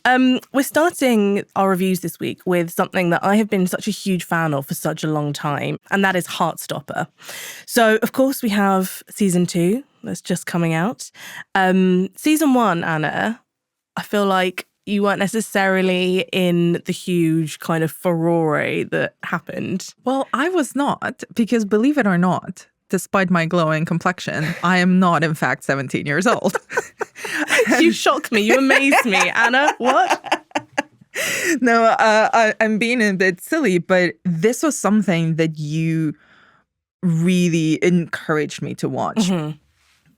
We're starting our reviews this week with something that I have been such a huge fan of for such a long time, and that is Heartstopper. So, of course, we have season 2 that's just coming out. Season 1, Anna, I feel like you weren't necessarily in the huge kind of furore that happened. Well, I was not, because believe it or not, despite my glowing complexion, I am not, in fact, 17 years old. You shock me. You amaze me, Anna. What? No, I'm being a bit silly, but this was something that you really encouraged me to watch. Mm-hmm.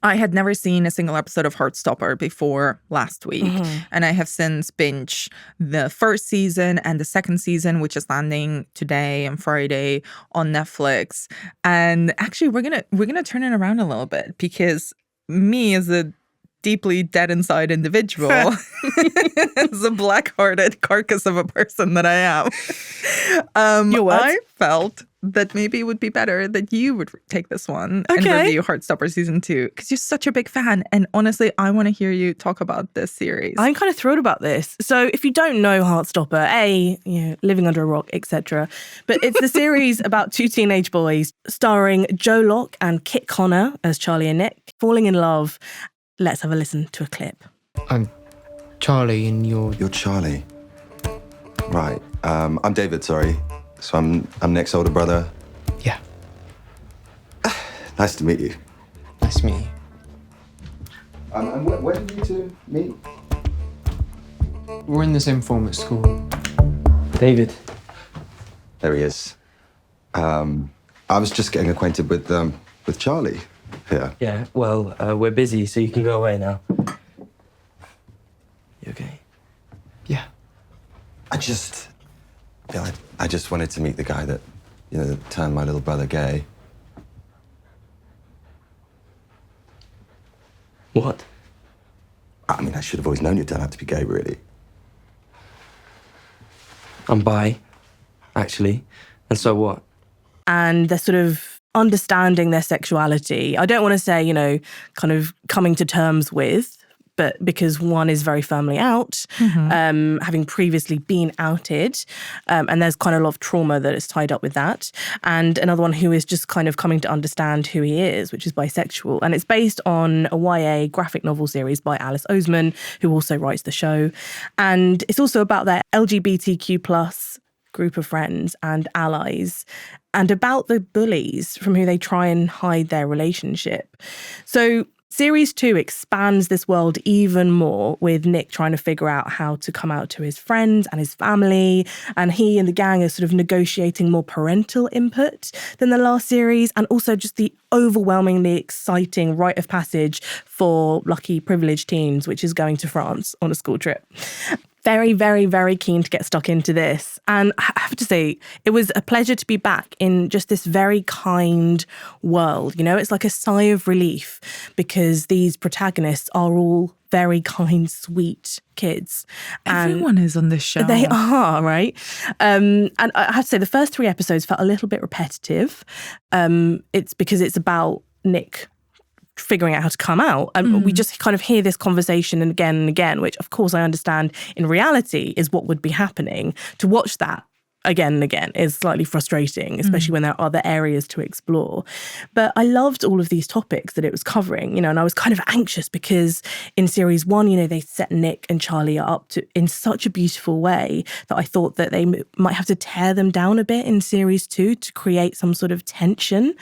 I had never seen a single episode of Heartstopper before last week. Mm-hmm. And I have since binged the first season and the second season, which is landing today and Friday on Netflix. And actually, we're gonna turn it around a little bit, because me as a deeply dead inside individual, as a black-hearted carcass of a person that I am, I felt that maybe it would be better that you would take this one and review Heartstopper season 2, because you're such a big fan. And honestly, I want to hear you talk about this series. I'm kind of thrilled about this. So if you don't know Heartstopper, living under a rock, etc. But it's the series about 2 teenage boys starring Joe Locke and Kit Connor as Charlie and Nick falling in love. Let's have a listen to a clip. I'm Charlie and You're Charlie. Right. I'm David, sorry. So I'm Nick's older brother. Yeah. Nice to meet you. Nice to meet you. And where did you two meet? We're in the same form at school. David. There he is. I was just getting acquainted with Charlie here. Yeah, well, we're busy, so you can go away now. You okay? Yeah. I just wanted to meet the guy that, that turned my little brother gay. What? I mean, I should have always known you'd turn out to be gay, really. I'm bi, actually. And so what? And they're sort of understanding their sexuality. I don't want to say, kind of coming to terms with, but because one is very firmly out, having previously been outed, and there's kind of a lot of trauma that is tied up with that. And another one who is just kind of coming to understand who he is, which is bisexual. And it's based on a YA graphic novel series by Alice Oseman, who also writes the show. And it's also about their LGBTQ+ group of friends and allies, and about the bullies from who they try and hide their relationship. So Series 2 expands this world even more, with Nick trying to figure out how to come out to his friends and his family, and he and the gang are sort of negotiating more parental input than the last series, and also just the overwhelmingly exciting rite of passage for lucky privileged teens, which is going to France on a school trip. Very, very, very keen to get stuck into this. And I have to say, it was a pleasure to be back in just this very kind world. It's like a sigh of relief, because these protagonists are all very kind, sweet kids. Everyone is on this show. They are, right? And I have to say, the first 3 episodes felt a little bit repetitive. It's because it's about Nick figuring out how to come out. And we just kind of hear this conversation and again, which of course I understand in reality is what would be happening. To watch that again and again is slightly frustrating, especially when there are other areas to explore. But I loved all of these topics that it was covering, and I was kind of anxious because in series 1, they set Nick and Charlie up in such a beautiful way that I thought that they might have to tear them down a bit in series 2 to create some sort of tension.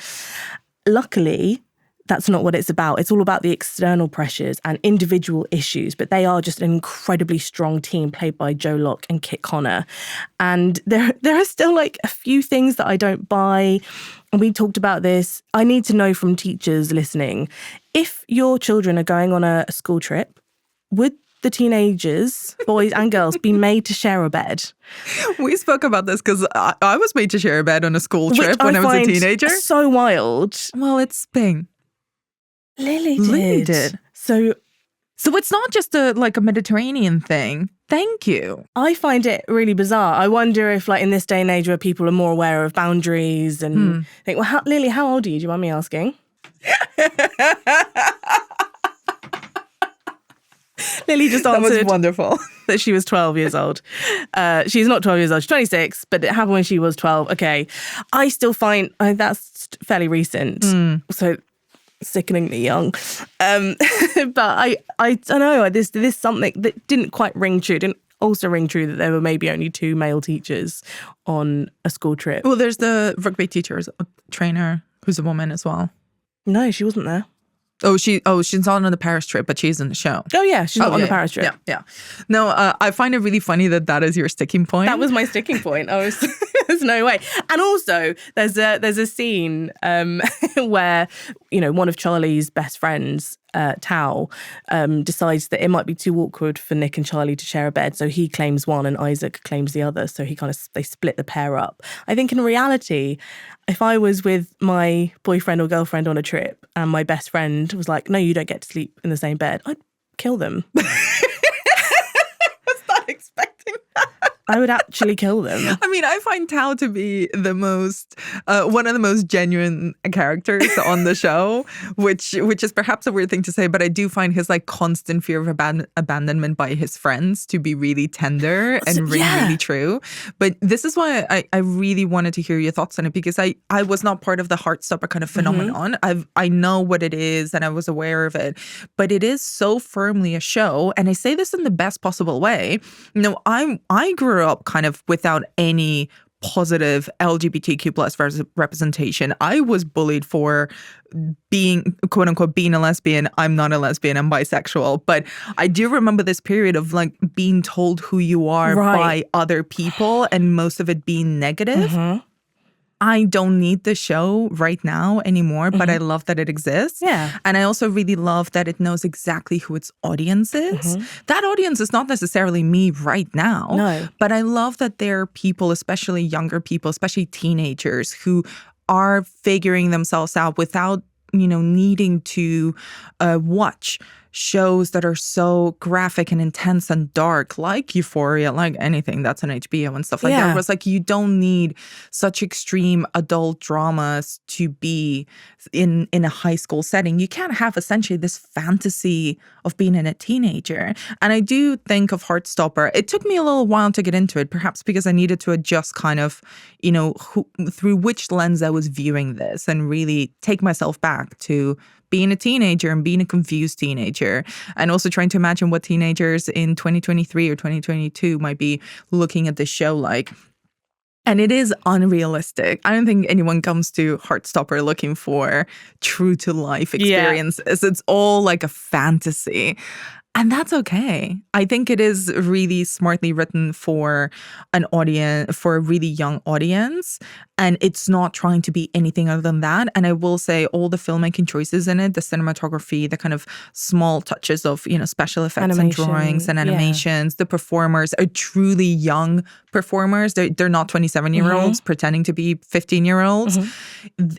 Luckily, that's not what it's about. It's all about the external pressures and individual issues, but they are just an incredibly strong team played by Joe Locke and Kit Connor. And there are still a few things that I don't buy. And we talked about this. I need to know from teachers listening, if your children are going on a school trip, would the teenagers, boys and girls, be made to share a bed? We spoke about this because I was made to share a bed on a school trip when I was a teenager. So wild. Well, it's Spain. Lily did. So it's not just a Mediterranean thing. Thank you. I find it really bizarre. I wonder if in this day and age where people are more aware of boundaries and think, well, Lily, how old are you? Do you mind me asking? Lily just That was answered wonderful. that she was 12 years old. She's not 12 years old. She's 26, but it happened when she was 12. Okay. I still find that's fairly recent. So sickeningly young. But I don't know. This something that didn't quite ring true. Didn't also ring true that there were maybe only 2 male teachers on a school trip. Well, there's the rugby teacher's trainer who's a woman as well. No, she wasn't there. She's not on the Paris trip, but she's in the show. Oh yeah, she's not on the Paris trip. Yeah. No, I find it really funny that is your sticking point. That was my sticking point. There's no way. And also, there's a scene where one of Charlie's best friends, Tao, decides that it might be too awkward for Nick and Charlie to share a bed, so he claims one and Isaac claims the other. So they split the pair up. I think in reality, if I was with my boyfriend or girlfriend on a trip and my best friend was like, "No, you don't get to sleep in the same bed," I'd kill them. I was not expecting that. I would actually kill them. I mean, I find Tao to be the most, one of the most genuine characters on the show, which is perhaps a weird thing to say, but I do find his like constant fear of abandonment by his friends to be really tender and really true. But this is why I really wanted to hear your thoughts on it, because I was not part of the Heartstopper kind of phenomenon. I know what it is and I was aware of it, but it is so firmly a show. And I say this in the best possible way. I grew up kind of without any positive LGBTQ plus representation. I was bullied for being, quote unquote, being a lesbian. I'm not a lesbian, I'm bisexual. But I do remember this period of like being told who you are by other people and most of it being negative. I don't need the show right now anymore, but I love that it exists. Yeah. And I also really love that it knows exactly who its audience is. That audience is not necessarily me right now. No. But I love that there are people, especially younger people, especially teenagers, who are figuring themselves out without, needing to watch shows that are so graphic and intense and dark, like Euphoria, like anything that's on HBO and stuff like that. Where it's like you don't need such extreme adult dramas to be in a high school setting. You can't have essentially this fantasy of being a teenager. And I do think of Heartstopper. It took me a little while to get into it, perhaps because I needed to adjust kind of, through which lens I was viewing this and really take myself back to being a teenager and being a confused teenager, and also trying to imagine what teenagers in 2023 or 2022 might be looking at this show like. And it is unrealistic. I don't think anyone comes to Heartstopper looking for true to life experiences. It's all like a fantasy. And that's okay. I think it is really smartly written for an audience, for a really young audience. And it's not trying to be anything other than that. And I will say all the filmmaking choices in it, the cinematography, the kind of small touches of, special effects and drawings and animations, the performers are truly young performers. They're not 27-year-olds pretending to be 15-year-olds.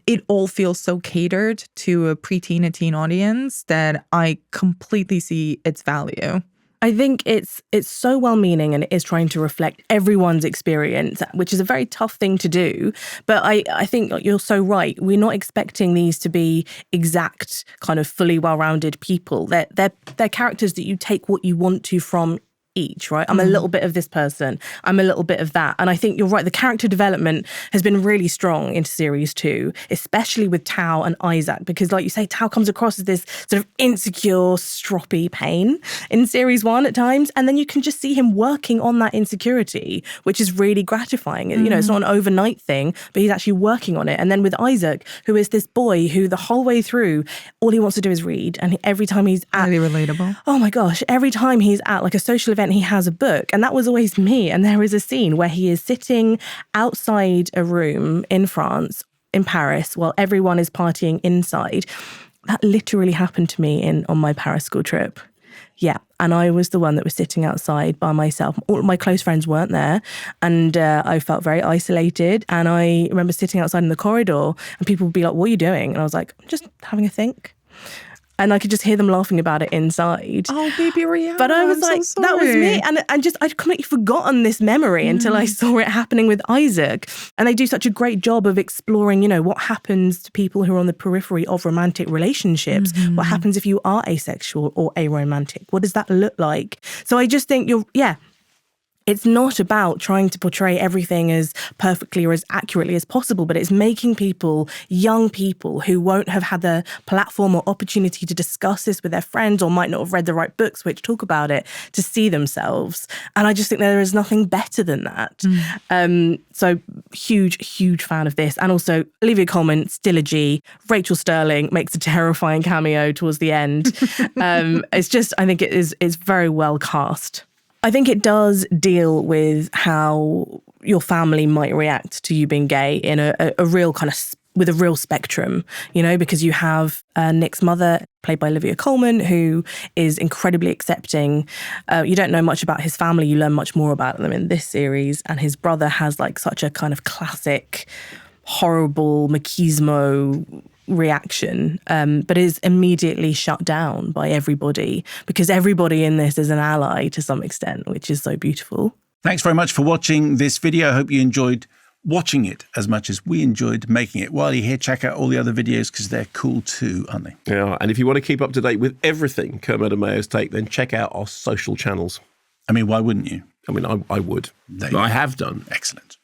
It all feels so catered to a preteen and teen audience that I completely see its value. I think it's so well-meaning and it is trying to reflect everyone's experience, which is a very tough thing to do. But I think you're so right. We're not expecting these to be exact, kind of fully well-rounded people. They're characters that you take what you want to from each, right? I'm a little bit of this person. I'm a little bit of that. And I think you're right. The character development has been really strong into series 2, especially with Tao and Isaac, because like you say, Tao comes across as this sort of insecure, stroppy pain in series 1 at times. And then you can just see him working on that insecurity, which is really gratifying. It's not an overnight thing, but he's actually working on it. And then with Isaac, who is this boy who the whole way through, all he wants to do is read. And every time he's at... Really relatable. Oh my gosh. Every time he's at like a social event, he has a book, and that was always me. And there is a scene where he is sitting outside a room in France, in Paris, while everyone is partying inside. That literally happened to me on my Paris school trip. Yeah, and I was the one that was sitting outside by myself. All of my close friends weren't there, and I felt very isolated. And I remember sitting outside in the corridor, and people would be like, "What are you doing?" And I was like, "Just having a think." And I could just hear them laughing about it inside. Oh, baby Rihanna. But I was I'm like, so that was me. sorry. And I'd completely forgotten this memory until I saw it happening with Isaac. And they do such a great job of exploring, you know, what happens to people who are on the periphery of romantic relationships. What happens if you are asexual or aromantic? What does that look like? So I just think it's not about trying to portray everything as perfectly or as accurately as possible, but it's making people, young people who won't have had the platform or opportunity to discuss this with their friends or might not have read the right books which talk about it, to see themselves. And I just think there is nothing better than that. So huge fan of this. And also Olivia Colman, still a G. Rachel Sterling makes a terrifying cameo towards the end. It's just, I think it's very well cast. I think it does deal with how your family might react to you being gay in a real kind of, with a real spectrum, you know, because you have Nick's mother, played by Olivia Colman, who is incredibly accepting. You don't know much about his family. You learn much more about them in this series. And his brother has like such a kind of classic, horrible machismo reaction, but is immediately shut down by everybody because everybody in this is an ally to some extent, which is so beautiful. Thanks very much for watching this video. I hope you enjoyed watching it as much as we enjoyed making it. While you're here, check out all the other videos because they're cool too, aren't they? Yeah, and if you want to keep up to date with everything Kermode and Mayo's take, then check out our social channels. I mean, why wouldn't you? I mean, I would. There you I go. have done. Excellent.